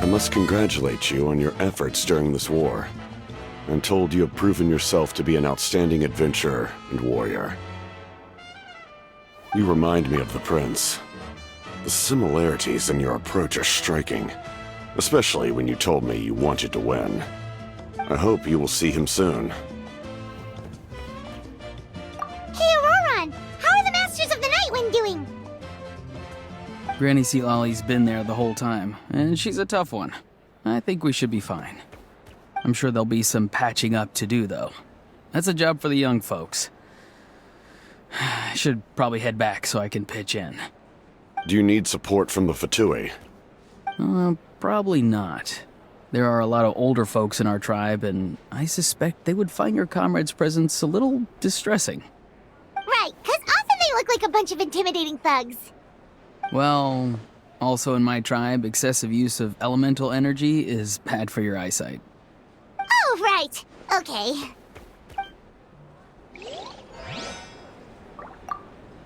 I must congratulate you on your efforts during this war. I'm told you have proven yourself to be an outstanding adventurer and warrior. You remind me of the Prince. The similarities in your approach are striking, especially when you told me you wanted to win. I hope you will see him soon. Hey, Auroron! How are the Masters of the Nightwind doing? Granny Sealolly's been there the whole time, and she's a tough one. I think we should be fine. I'm sure there'll be some patching up to do, though. That's a job for the young folks. I should probably head back so I can pitch in. Do you need support from the Fatui? Probably not. There are a lot of older folks in our tribe, and I suspect they would find your comrade's presence a little distressing. Right, 'cause often they look like a bunch of intimidating thugs. Well, also in my tribe, excessive use of elemental energy is bad for your eyesight. Oh, right. Okay.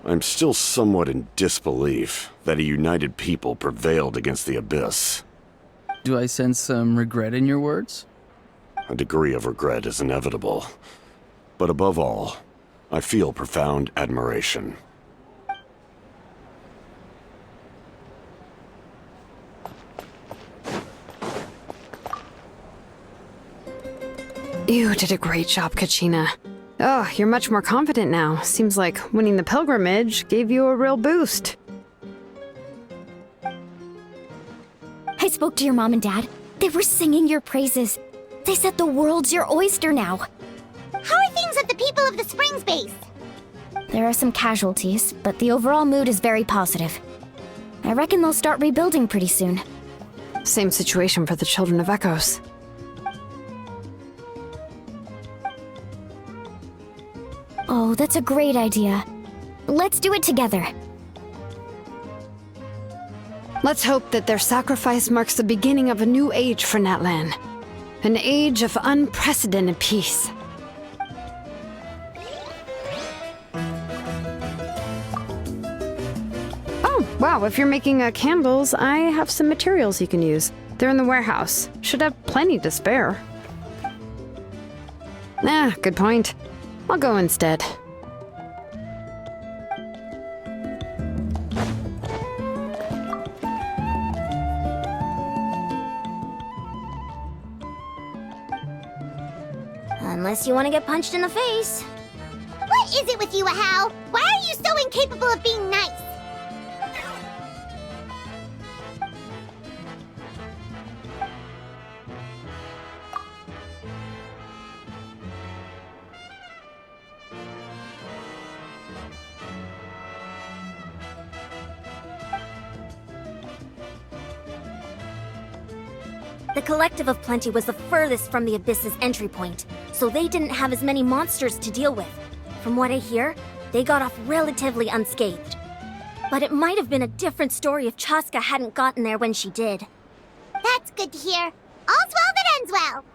I'm still somewhat in disbelief that a united people prevailed against the Abyss. Do I sense some regret in your words? A degree of regret is inevitable. But above all, I feel profound admiration. You did a great job, Kachina. Oh, you're much more confident now. Seems like winning the pilgrimage gave you a real boost. I spoke to your mom and dad. They were singing your praises. They said the world's your oyster now. How are things at the People of the Springs base? There are some casualties, but the overall mood is very positive. I reckon they'll start rebuilding pretty soon. Same situation for the Children of Echoes. Oh, that's a great idea. Let's do it together. Let's hope that their sacrifice marks the beginning of a new age for Natlan. An age of unprecedented peace. Oh, wow, if you're making candles, I have some materials you can use. They're in the warehouse. Should have plenty to spare. Good point. I'll go instead. Unless you want to get punched in the face. What is it with you, Ahau? Why are you so incapable of being nice? The Collective of Plenty was the furthest from the Abyss's entry point, so they didn't have as many monsters to deal with. From what I hear, they got off relatively unscathed. But it might have been a different story if Chaska hadn't gotten there when she did. That's good to hear. All's well that ends well.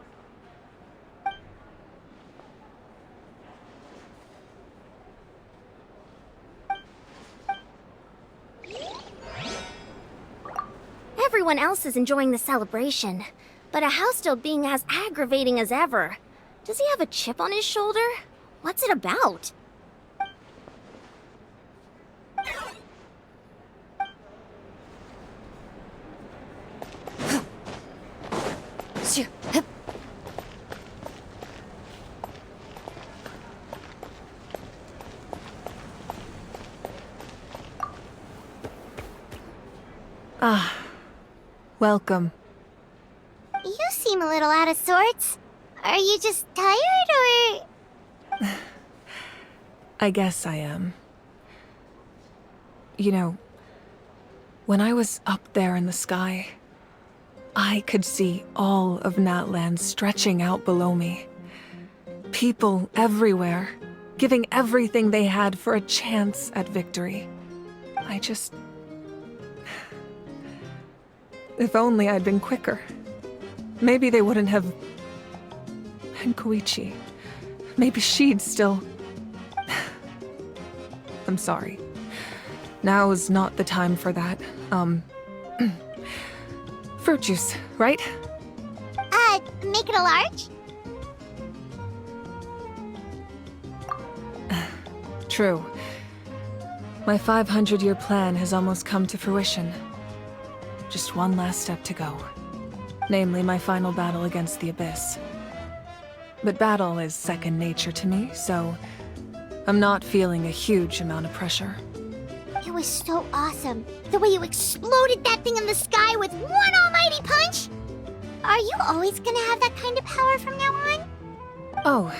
Everyone else is enjoying the celebration, but Ahau's still being as aggravating as ever. Does he have a chip on his shoulder? What's it about? Welcome. You seem a little out of sorts. Are you just tired, or...? I guess I am. You know, when I was up there in the sky, I could see all of Natlan stretching out below me. People everywhere, giving everything they had for a chance at victory. If only I'd been quicker. Maybe they wouldn't have... And Koichi. Maybe she'd still... I'm sorry. Now is not the time for that. Fruit juice, right? Make it a large? True. My 500-year plan has almost come to fruition. Just one last step to go. Namely, my final battle against the Abyss. But battle is second nature to me, so I'm not feeling a huge amount of pressure. It was so awesome. The way you exploded that thing in the sky with one almighty punch! Are you always gonna have that kind of power from now on? Oh,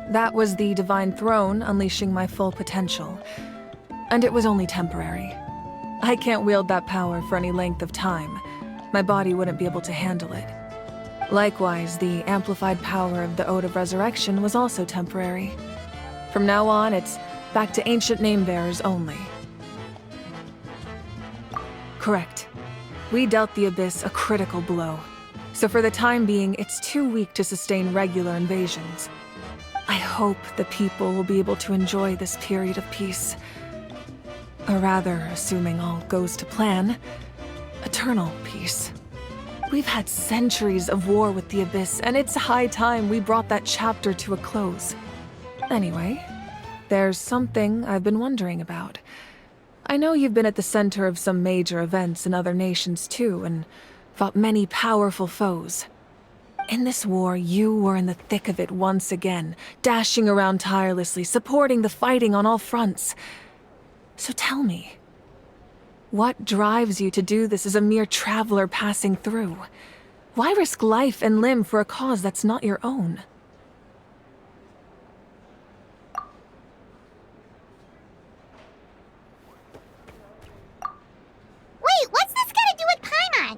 that was the Divine Throne unleashing my full potential. And it was only temporary. I can't wield that power for any length of time. My body wouldn't be able to handle it. Likewise, the amplified power of the Ode of Resurrection was also temporary. From now on, it's back to ancient name-bearers only. Correct. We dealt the Abyss a critical blow. So for the time being, it's too weak to sustain regular invasions. I hope the people will be able to enjoy this period of peace. Or rather, assuming all goes to plan, eternal peace. We've had centuries of war with the Abyss, and it's high time we brought that chapter to a close. Anyway, there's something I've been wondering about. I know you've been at the center of some major events in other nations too, and fought many powerful foes. In this war, you were in the thick of it once again, dashing around tirelessly, supporting the fighting on all fronts. So tell me, what drives you to do this as a mere traveler passing through? Why risk life and limb for a cause that's not your own? Wait, what's this got to do with Paimon?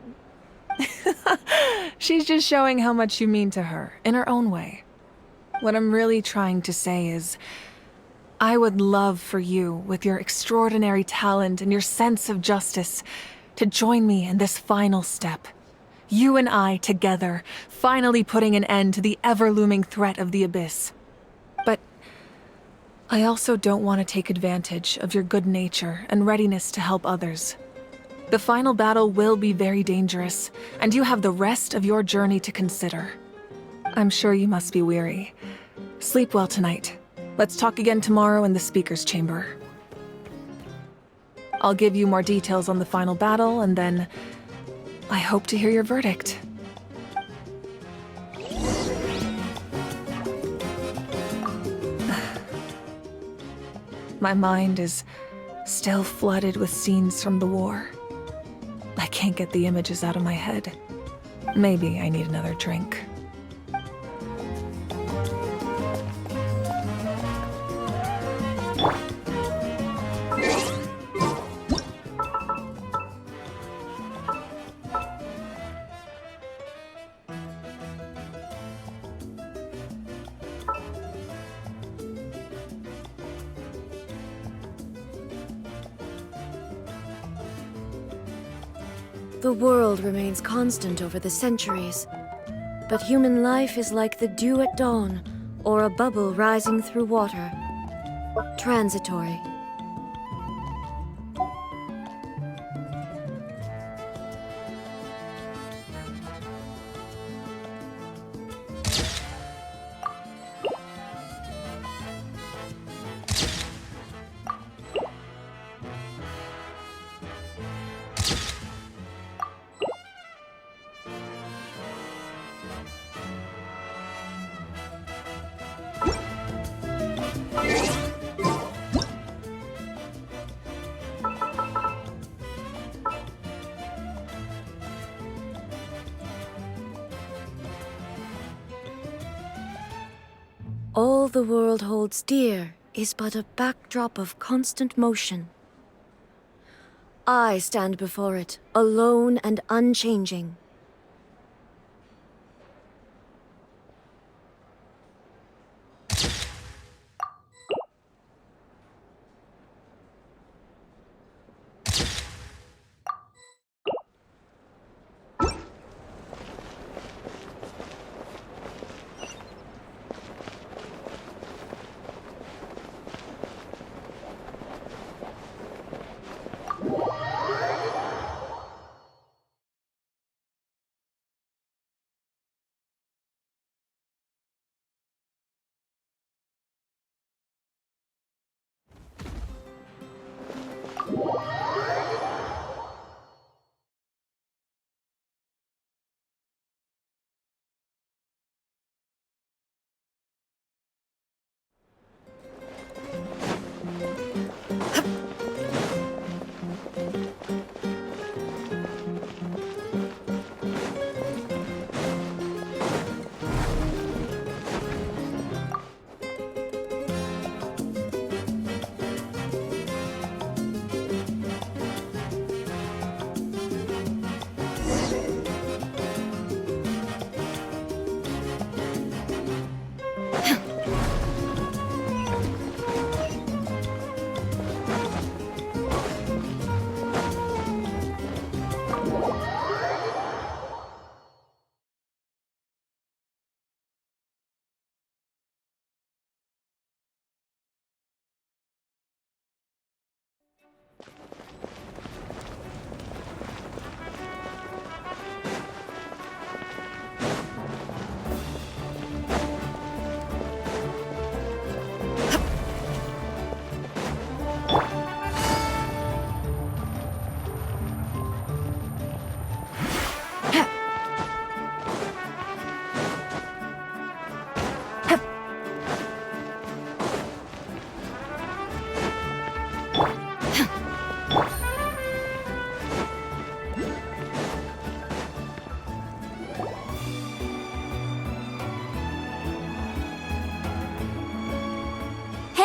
She's just showing how much you mean to her, in her own way. What I'm really trying to say is, I would love for you, with your extraordinary talent and your sense of justice, to join me in this final step. You and I together, finally putting an end to the ever-looming threat of the Abyss. But I also don't want to take advantage of your good nature and readiness to help others. The final battle will be very dangerous, and you have the rest of your journey to consider. I'm sure you must be weary. Sleep well tonight. Let's talk again tomorrow in the speaker's chamber. I'll give you more details on the final battle, and then I hope to hear your verdict. My mind is still flooded with scenes from the war. I can't get the images out of my head. Maybe I need another drink. The world remains constant over the centuries, but human life is like the dew at dawn, or a bubble rising through water. Transitory. All the world holds dear is but a backdrop of constant motion. I stand before it, alone and unchanging.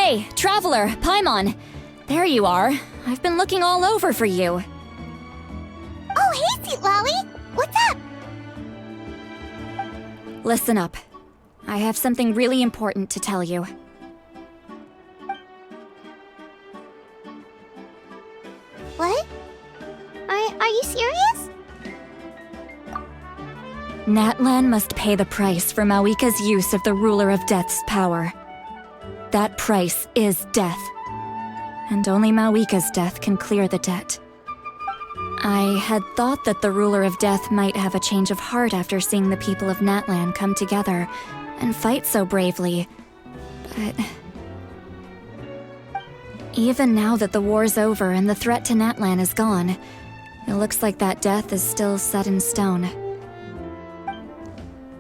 Hey, Traveler, Paimon. There you are. I've been looking all over for you. Oh, hey, Sweet Lolly! What's up? Listen up. I have something really important to tell you. What? Are you serious? Natlan must pay the price for Mawika's use of the Ruler of Death's power. That price is death. And only Mawika's death can clear the debt. I had thought that the Ruler of Death might have a change of heart after seeing the people of Natlan come together and fight so bravely, but... Even now that the war's over and the threat to Natlan is gone, it looks like that death is still set in stone.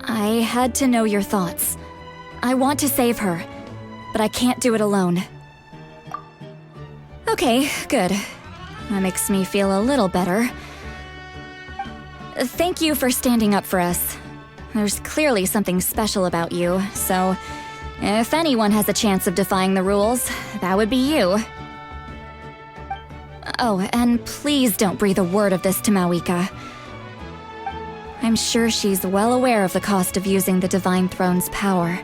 I had to know your thoughts. I want to save her, but I can't do it alone. Okay, good. That makes me feel a little better. Thank you for standing up for us. There's clearly something special about you, so if anyone has a chance of defying the rules, that would be you. Oh, and please don't breathe a word of this to Mawika. I'm sure she's well aware of the cost of using the Divine Throne's power,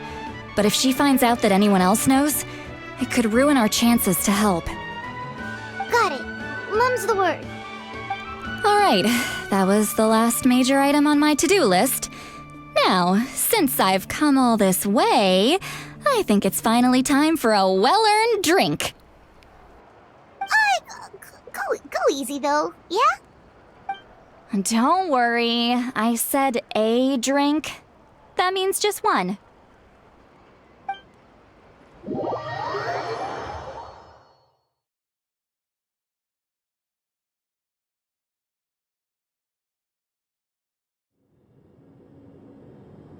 but if she finds out that anyone else knows, it could ruin our chances to help. Got it. Mum's the word. Alright, that was the last major item on my to-do list. Now, since I've come all this way, I think it's finally time for a well-earned drink. Go easy, though, yeah? Don't worry, I said a drink. That means just one.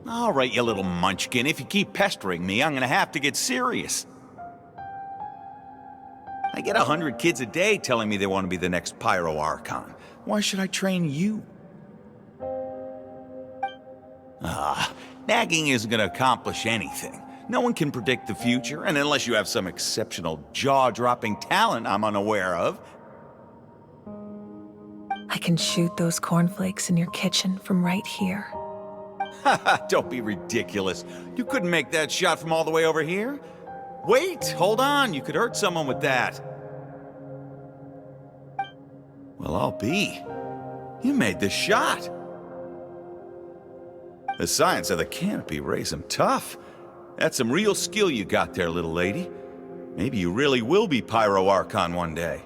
All right, you little munchkin. If you keep pestering me, I'm gonna have to get serious. I get 100 kids a day telling me they want to be the next Pyro Archon. Why should I train you? Nagging isn't gonna accomplish anything. No one can predict the future, and unless you have some exceptional jaw-dropping talent I'm unaware of. I can shoot those cornflakes in your kitchen from right here. Don't be ridiculous. You couldn't make that shot from all the way over here? Wait, hold on. You could hurt someone with that. Well, I'll be. You made the shot. The science of the canopy raised him tough. That's some real skill you got there, little lady. Maybe you really will be Pyro Archon one day.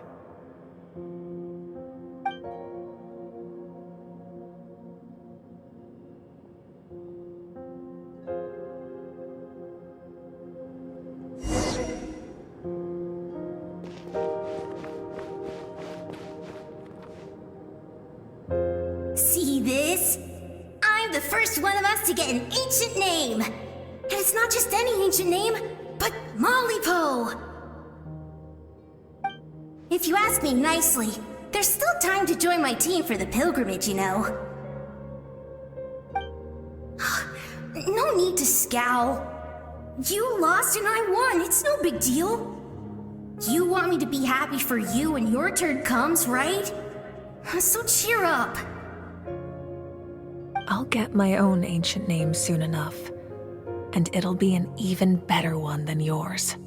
See this? I'm the first one of us to get an ancient name. And it's not just any ancient name, but Mollypo. If you ask me nicely, there's still time to join my team for the pilgrimage, you know. No need to scowl. You lost and I won, it's no big deal. You want me to be happy for you when your turn comes, right? So cheer up. I'll get my own ancient name soon enough, and it'll be an even better one than yours.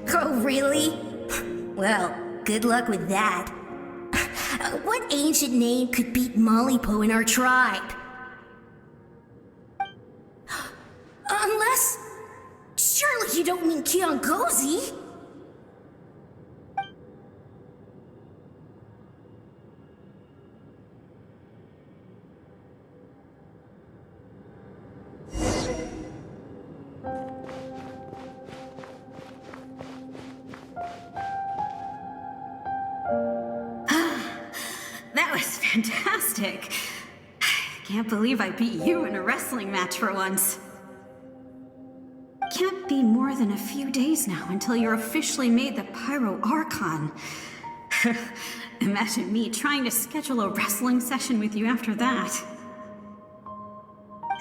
Oh, really? Well, good luck with that. What ancient name could beat Mollypo in our tribe? Unless... surely you don't mean Kiangozi? That was fantastic. Can't believe I beat you in a wrestling match for once. Can't be more than a few days now until you're officially made the Pyro Archon. Imagine me trying to schedule a wrestling session with you after that.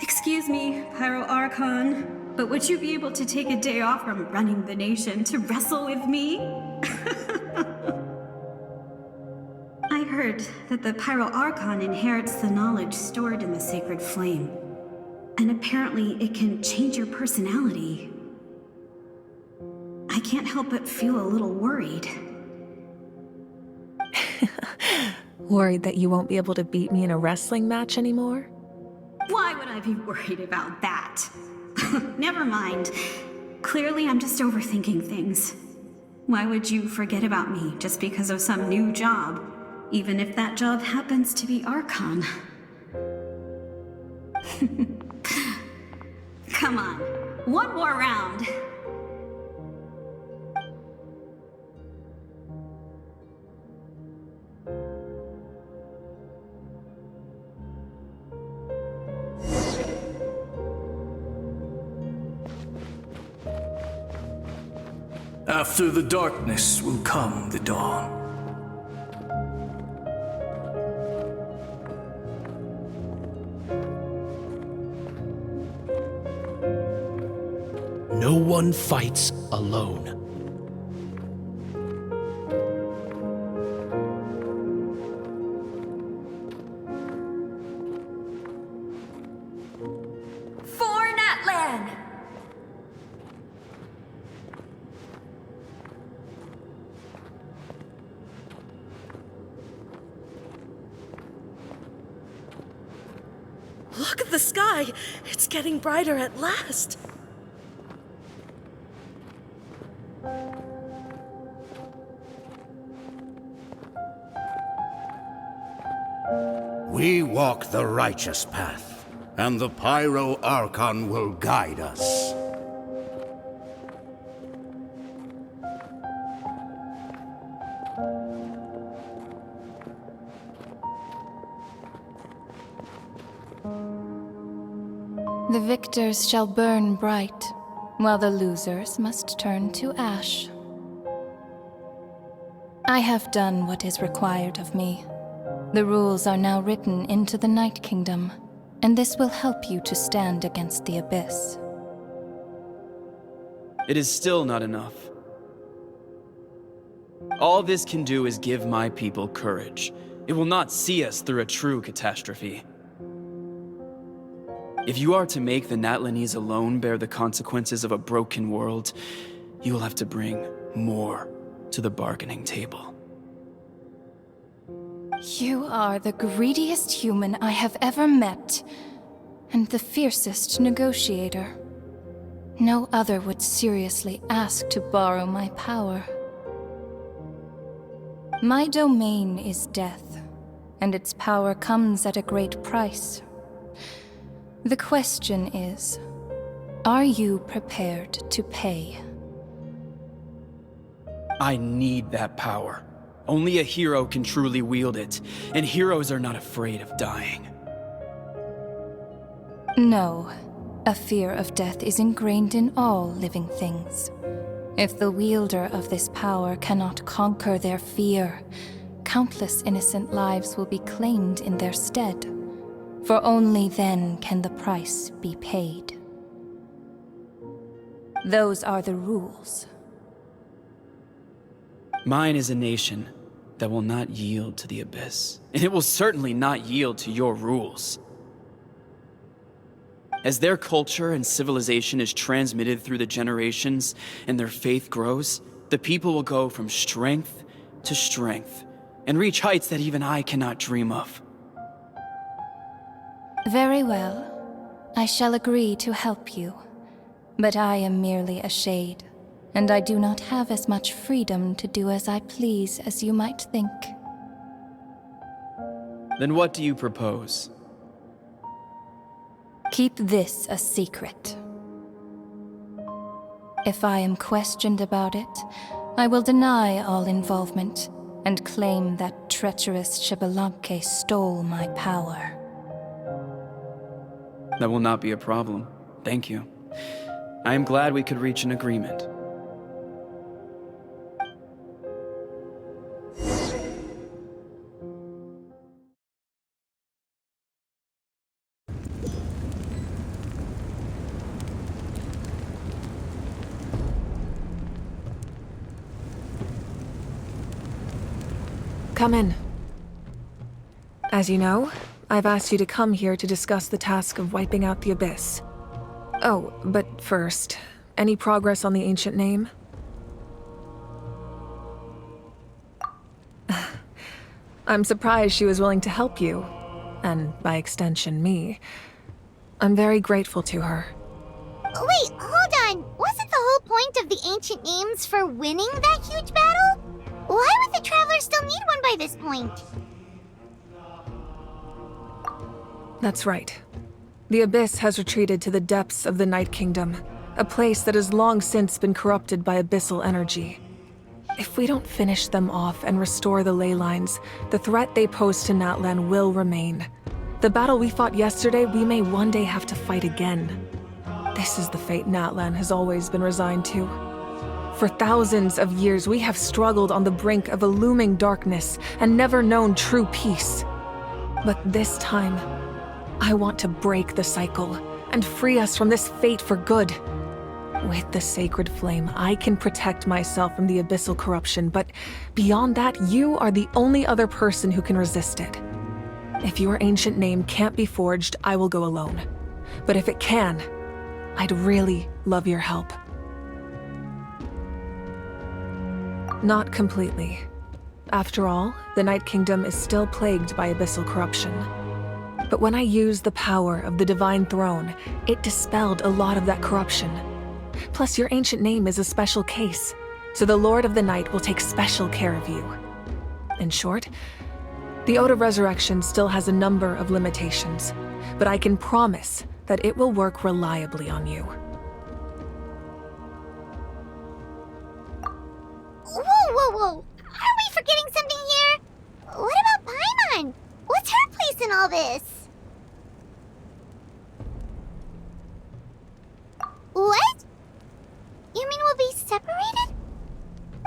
Excuse me, Pyro Archon. But would you be able to take a day off from running the nation to wrestle with me? I heard that the Pyro Archon inherits the knowledge stored in the sacred flame. And apparently it can change your personality. I can't help but feel a little worried. Worried that you won't be able to beat me in a wrestling match anymore? Why would I be worried about that? Never mind. Clearly I'm just overthinking things. Why would you forget about me just because of some new job? Even if that job happens to be Archon. Come on, one more round. After the darkness will come the dawn. No one fights alone. For Natlan! Look at the sky! It's getting brighter at last! We walk the righteous path, and the Pyro Archon will guide us. The victors shall burn bright, while the losers must turn to ash. I have done what is required of me. The rules are now written into the Night Kingdom, and this will help you to stand against the Abyss. It is still not enough. All this can do is give my people courage. It will not see us through a true catastrophe. If you are to make the Natlanese alone bear the consequences of a broken world, you will have to bring more to the bargaining table. You are the greediest human I have ever met, and the fiercest negotiator. No other would seriously ask to borrow my power. My domain is death, and its power comes at a great price. The question is, are you prepared to pay? I need that power. Only a hero can truly wield it, and heroes are not afraid of dying. No, a fear of death is ingrained in all living things. If the wielder of this power cannot conquer their fear, countless innocent lives will be claimed in their stead. For only then can the price be paid. Those are the rules. Mine is a nation that will not yield to the Abyss, and it will certainly not yield to your rules. As their culture and civilization is transmitted through the generations and their faith grows, the people will go from strength to strength and reach heights that even I cannot dream of. Very well. I shall agree to help you. But I am merely a shade, and I do not have as much freedom to do as I please as you might think. Then what do you propose? Keep this a secret. If I am questioned about it, I will deny all involvement and claim that treacherous Xbalanque stole my power. That will not be a problem. Thank you. I am glad we could reach an agreement. Come in. As you know, I've asked you to come here to discuss the task of wiping out the Abyss. Oh, but first, any progress on the ancient name? I'm surprised she was willing to help you, and by extension, me. I'm very grateful to her. Wait, hold on. Wasn't the whole point of the ancient names for winning that huge battle? Why would the Travelers still need one by this point? That's right. The Abyss has retreated to the depths of the Night Kingdom, a place that has long since been corrupted by abyssal energy. If we don't finish them off and restore the ley lines, the threat they pose to Natlan will remain. The battle we fought yesterday, we may one day have to fight again. This is the fate Natlan has always been resigned to. For thousands of years, we have struggled on the brink of a looming darkness and never known true peace. But this time, I want to break the cycle and free us from this fate for good. With the sacred flame, I can protect myself from the abyssal corruption, but beyond that, you are the only other person who can resist it. If your ancient name can't be forged, I will go alone. But if it can, I'd really love your help. Not completely. After all, the Night Kingdom is still plagued by abyssal corruption. But when I used the power of the Divine Throne, it dispelled a lot of that corruption. Plus, your ancient name is a special case, so the Lord of the Night will take special care of you. In short, the Ode of Resurrection still has a number of limitations, but I can promise that it will work reliably on you. Whoa. Are we forgetting something here? What about Paimon? What's her place in all this? What? You mean we'll be separated?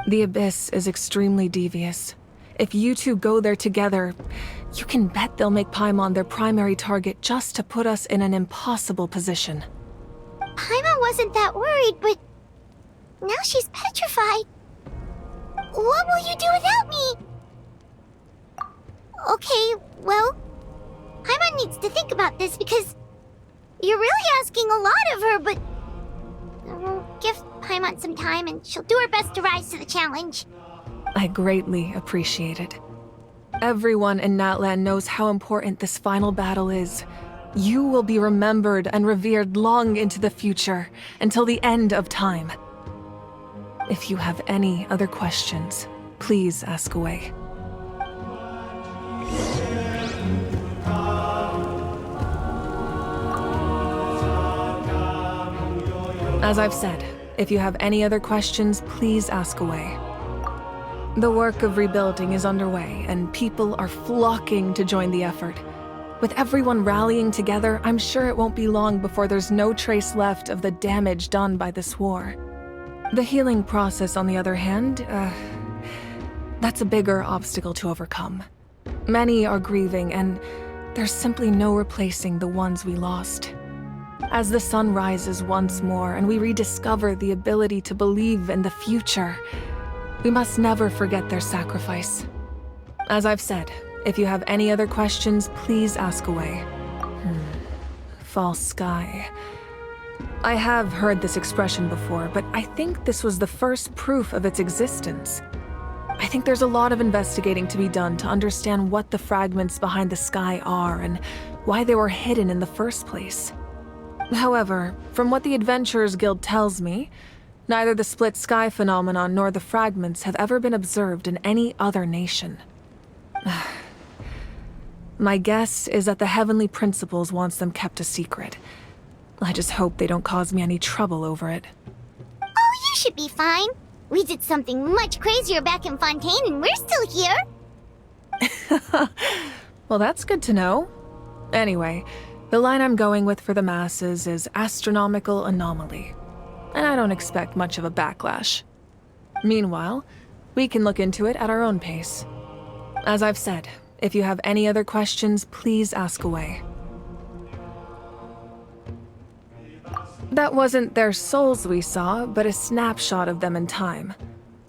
The Abyss is extremely devious. If you two go there together, you can bet they'll make Paimon their primary target just to put us in an impossible position. Paimon wasn't that worried, but now she's petrified. What will you do without me? Okay, well, Paimon needs to think about this because you're really asking a lot of her, but give Paimon some time and she'll do her best to rise to the challenge. I greatly appreciate it. Everyone in Natlan knows how important this final battle is. You will be remembered and revered long into the future, until the end of time. If you have any other questions, please ask away. As I've said, if you have any other questions, please ask away. The work of rebuilding is underway, and people are flocking to join the effort. With everyone rallying together, I'm sure it won't be long before there's no trace left of the damage done by this war. The healing process, on the other hand, that's a bigger obstacle to overcome. Many are grieving, and there's simply no replacing the ones we lost. As the sun rises once more and we rediscover the ability to believe in the future, we must never forget their sacrifice. As I've said, if you have any other questions, please ask away. False sky. I have heard this expression before, but I think this was the first proof of its existence. I think there's a lot of investigating to be done to understand what the fragments behind the sky are and why they were hidden in the first place. However, from what the Adventurers Guild tells me, neither the split sky phenomenon nor the fragments have ever been observed in any other nation. My guess is that the Heavenly Principles wants them kept a secret. I just hope they don't cause me any trouble over it. Oh, you should be fine. We did something much crazier back in Fontaine and we're still here. Well, that's good to know. Anyway, the line I'm going with for the masses is astronomical anomaly. And I don't expect much of a backlash. Meanwhile, we can look into it at our own pace. As I've said, if you have any other questions, please ask away. That wasn't their souls we saw, but a snapshot of them in time.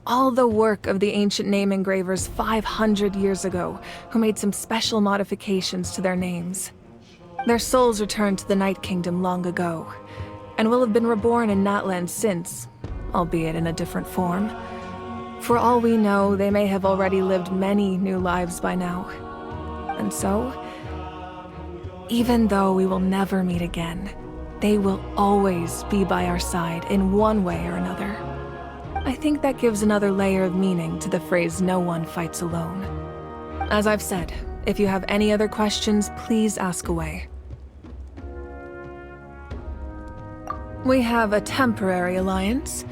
all the work of the ancient name engravers 500 years ago, who made some special modifications to their names. Their souls returned to the Night Kingdom long ago, and will have been reborn in Natlan since, albeit in a different form. For all we know, they may have already lived many new lives by now. And so, even though we will never meet again, they will always be by our side in one way or another. I think that gives another layer of meaning to the phrase "no one fights alone." As I've said, if you have any other questions, please ask away. We have a temporary alliance,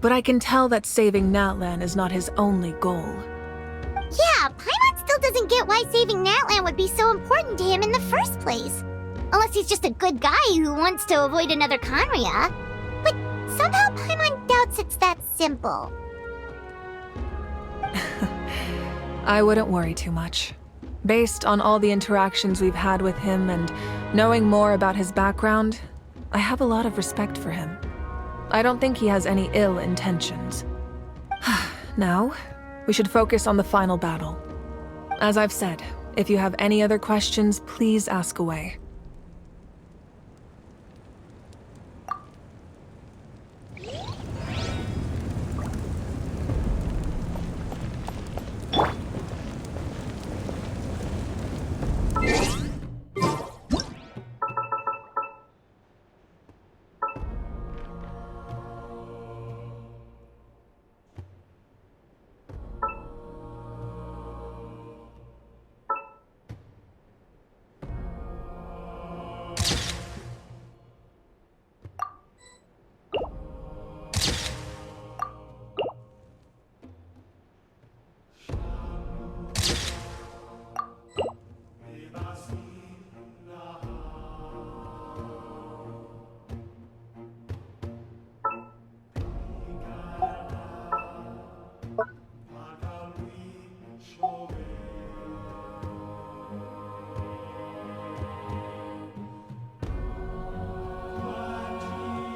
but I can tell that saving Natlan is not his only goal. Yeah, Paimon still doesn't get why saving Natlan would be so important to him in the first place. Unless he's just a good guy who wants to avoid another Khaenri'ah. But somehow Paimon doubts it's that simple. I wouldn't worry too much. Based on all the interactions we've had with him and knowing more about his background, I have a lot of respect for him. I don't think he has any ill intentions. Now, we should focus on the final battle. As I've said, if you have any other questions, please ask away.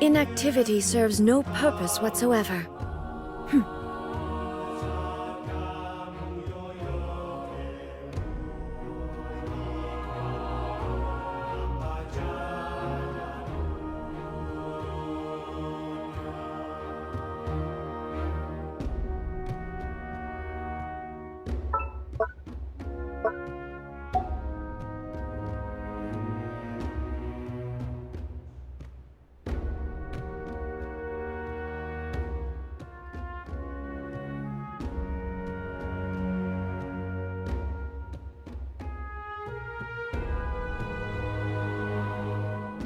Inactivity serves no purpose whatsoever.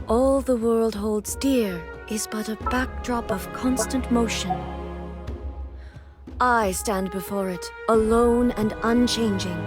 All the world holds dear is but a backdrop of constant motion. I stand before it, alone and unchanging.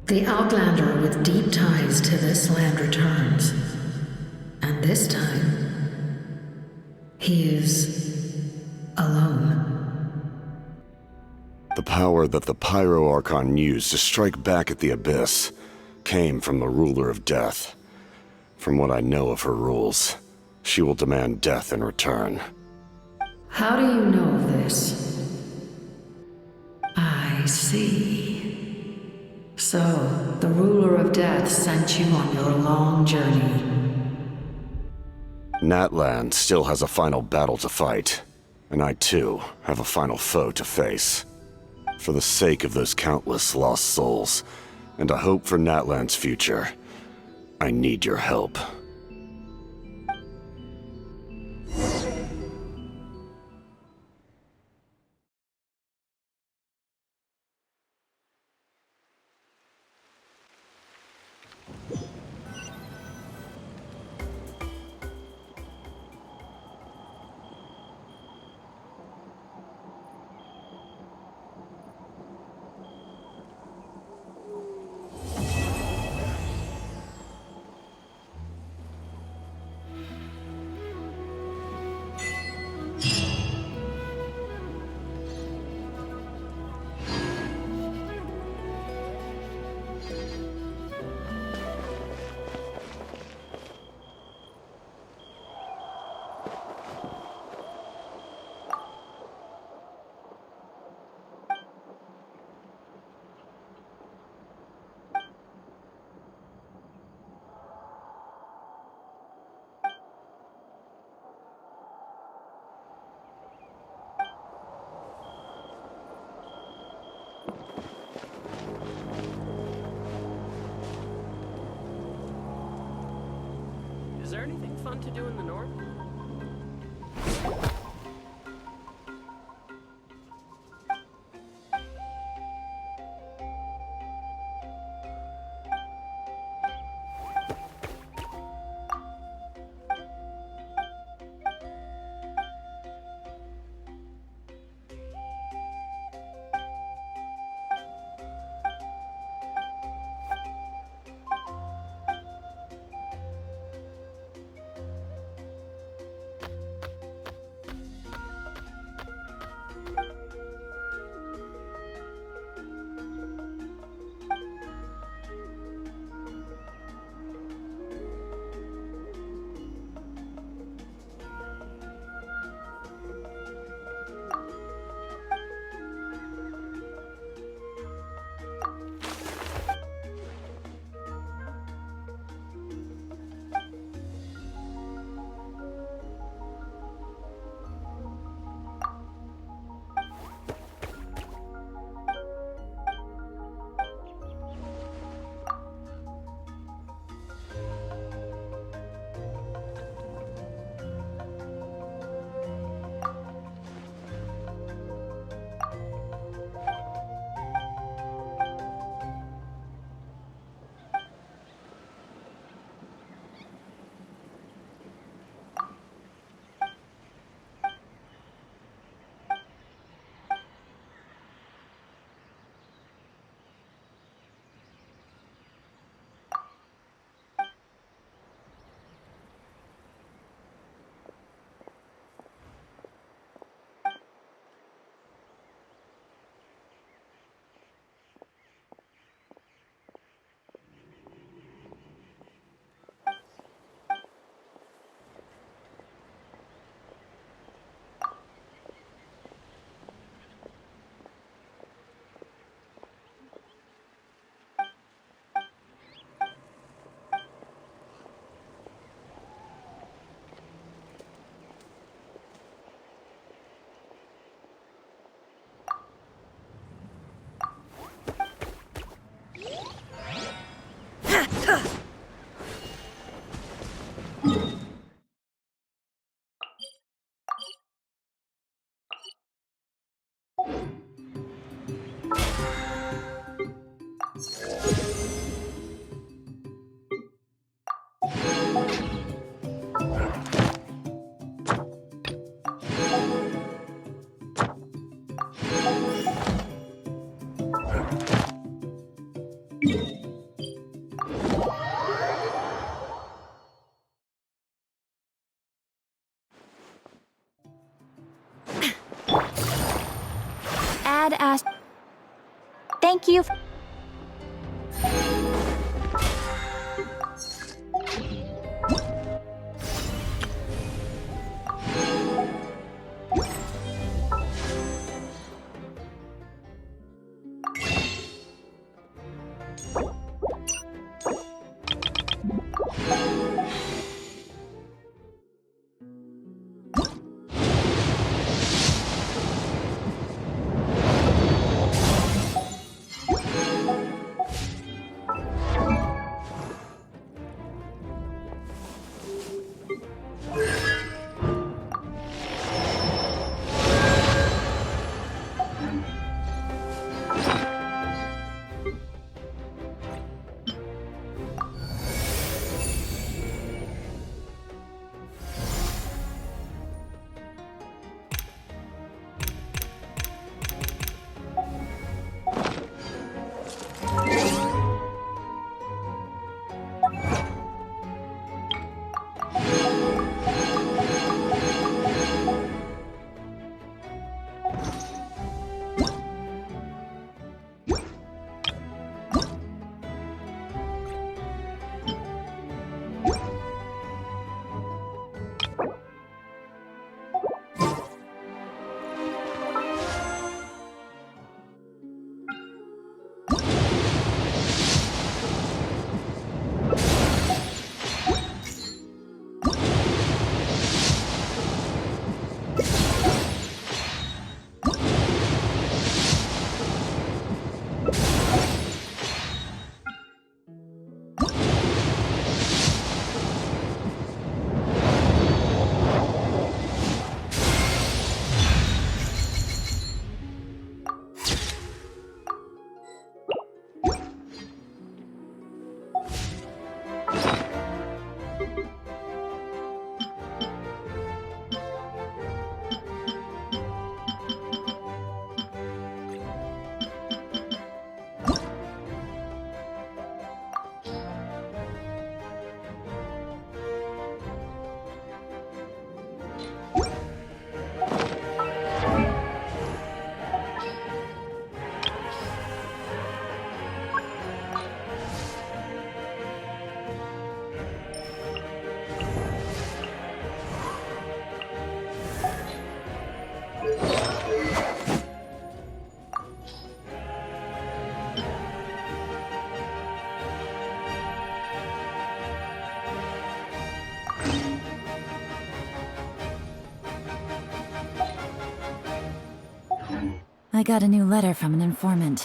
The Outlander with deep ties to this land returns. And this time, he is alone. The power that the Pyro Archon used to strike back at the Abyss came from the Ruler of Death. From what I know of her rules, she will demand death in return. How do you know of this? I see. So, the ruler of death sent you on your long journey. Natlan still has a final battle to fight, and I too have a final foe to face. For the sake of those countless lost souls, and a hope for Natlan's future, I need your help. Is there anything fun to do in the north? Thank you. I got a new letter from an informant.